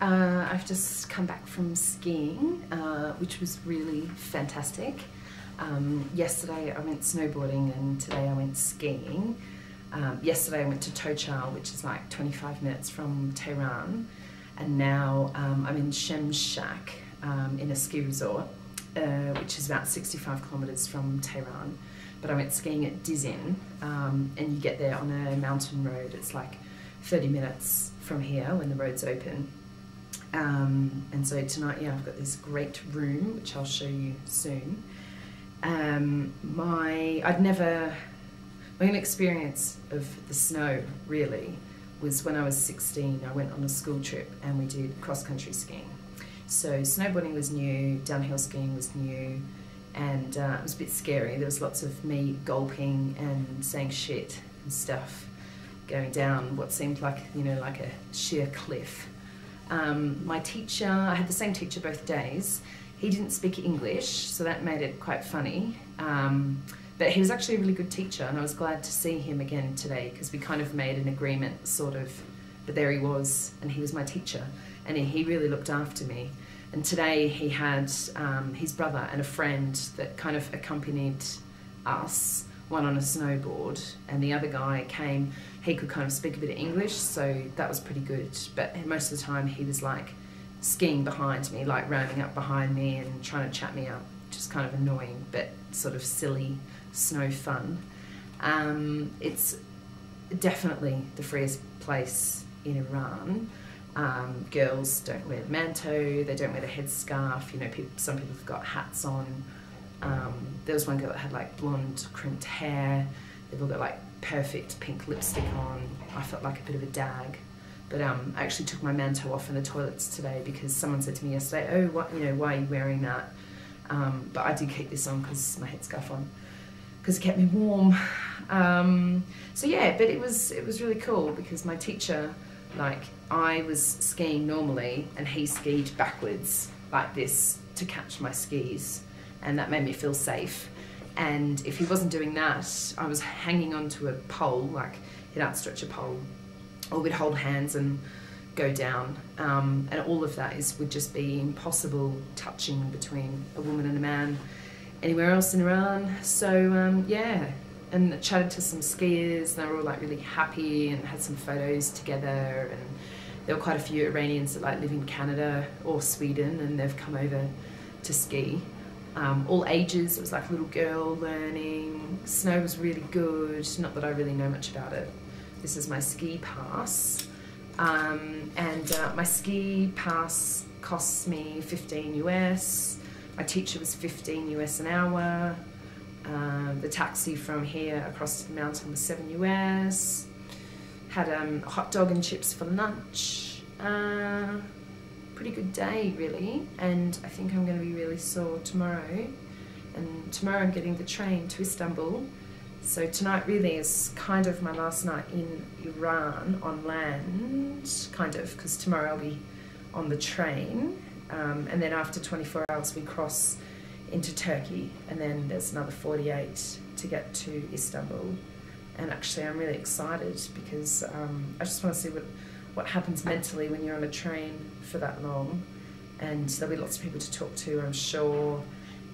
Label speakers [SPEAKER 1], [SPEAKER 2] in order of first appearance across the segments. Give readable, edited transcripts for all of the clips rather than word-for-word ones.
[SPEAKER 1] I've just come back from skiing, which was really fantastic. Yesterday I went snowboarding and today I went skiing. Yesterday I went to Tochal, which is like 25 minutes from Tehran, and now I'm in Shemshak in a ski resort, which is about 65 kilometres from Tehran. But I went skiing at Dizin, and you get there on a mountain road. It's like 30 minutes from here when the road's open. And so tonight, yeah, I've got this great room, which I'll show you soon. My only experience of the snow, really, was when I was 16. I went on a school trip and we did cross-country skiing. So snowboarding was new, downhill skiing was new, and it was a bit scary. There was lots of me gulping and saying shit and stuff, going down what seemed like, you know, like a sheer cliff. My teacher, I had the same teacher both days. He didn't speak English, so that made it quite funny. But he was actually a really good teacher, and I was glad to see him again today because we kind of made an agreement, sort of. But there he was, and he was my teacher, and he really looked after me. And today he had his brother and a friend that kind of accompanied us, one on a snowboard, and the other guy came. He could kind of speak a bit of English, so that was pretty good. But most of the time he was like skiing behind me, like rounding up behind me and trying to chat me up, just kind of annoying, but sort of silly snow fun. It's definitely the freest place in Iran. Girls don't wear the manto, they don't wear the headscarf, you know, some people have got hats on. There was one girl that had like blonde crimped hair. They've all got like perfect pink lipstick on. I felt like a bit of a dag. But I actually took my manto off in the toilets today because someone said to me yesterday, oh, what, you know, why are you wearing that? But I did keep this on because my headscarf on, because it kept me warm. So yeah, but it was really cool because my teacher, like, I was skiing normally and he skied backwards like this to catch my skis, and that made me feel safe. And if he wasn't doing that, I was hanging onto a pole, like he'd outstretch a pole, or we'd hold hands and go down. And all of that would just be impossible touching between a woman and a man anywhere else in Iran. So yeah, and I chatted to some skiers, and they were all like really happy and had some photos together. And there were quite a few Iranians that like live in Canada or Sweden, and they've come over to ski. All ages. It was like a little girl learning. Snow was really good, not that I really know much about it. This is my ski pass, and my ski pass costs me 15 US. My teacher was 15 US an hour. The taxi from here across the mountain was 7 US. Had a hot dog and chips for lunch. Pretty good day, really, and I think I'm going to be really sore tomorrow. And tomorrow I'm getting the train to Istanbul. So tonight really is kind of my last night in Iran on land, kind of, because tomorrow I'll be on the train, and then after 24 hours we cross into Turkey, and then there's another 48 to get to Istanbul. And actually I'm really excited because I just want to see what happens mentally when you're on a train for that long, and there'll be lots of people to talk to, I'm sure.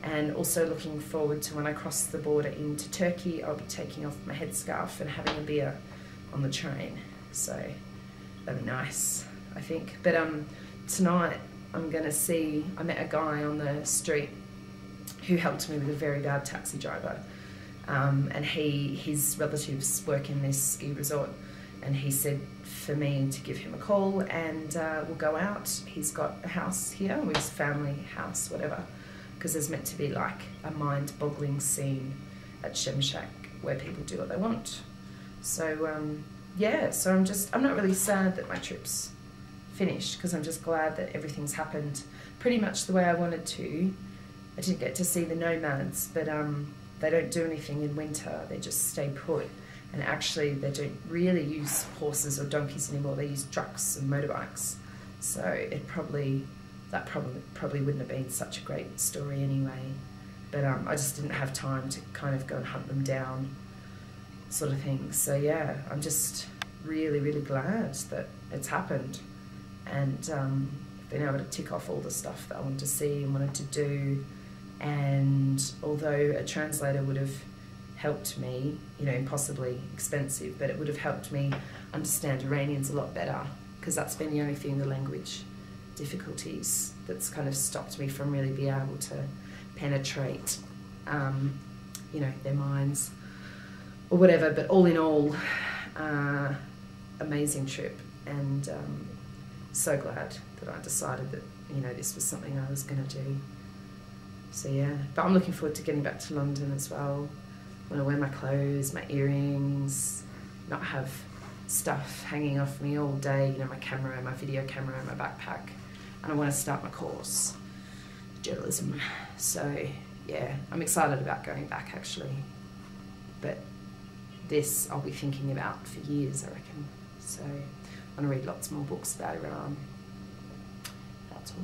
[SPEAKER 1] And also looking forward to when I cross the border into Turkey, I'll be taking off my headscarf and having a beer on the train. So that'll be nice, I think. But tonight I'm gonna see, I met a guy on the street who helped me with a very bad taxi driver. And his relatives work in this ski resort, and he said for me to give him a call, and we'll go out. He's got a house here, with his family house, whatever, because there's meant to be like a mind-boggling scene at Shemshak where people do what they want. So yeah, so I'm not really sad that my trip's finished, because I'm just glad that everything's happened pretty much the way I wanted to. I didn't get to see the nomads, but they don't do anything in winter, they just stay put. And actually they don't really use horses or donkeys anymore, they use trucks and motorbikes. So that probably wouldn't have been such a great story anyway. But I just didn't have time to kind of go and hunt them down, sort of thing. So yeah, I'm just really, really glad that it's happened. and been able to tick off all the stuff that I wanted to see and wanted to do. And although a translator would have helped me, you know, impossibly expensive, but it would have helped me understand Iranians a lot better, because that's been the only thing, the language difficulties, that's kind of stopped me from really being able to penetrate, you know, their minds or whatever. But all in all, amazing trip, and so glad that I decided that, you know, this was something I was going to do. So yeah, but I'm looking forward to getting back to London as well. I want to wear my clothes, my earrings, not have stuff hanging off me all day, you know, my camera, my video camera, my backpack. And I want to start my course, journalism. So yeah, I'm excited about going back actually. But this I'll be thinking about for years, I reckon. So I want to read lots more books about Iran. That's all.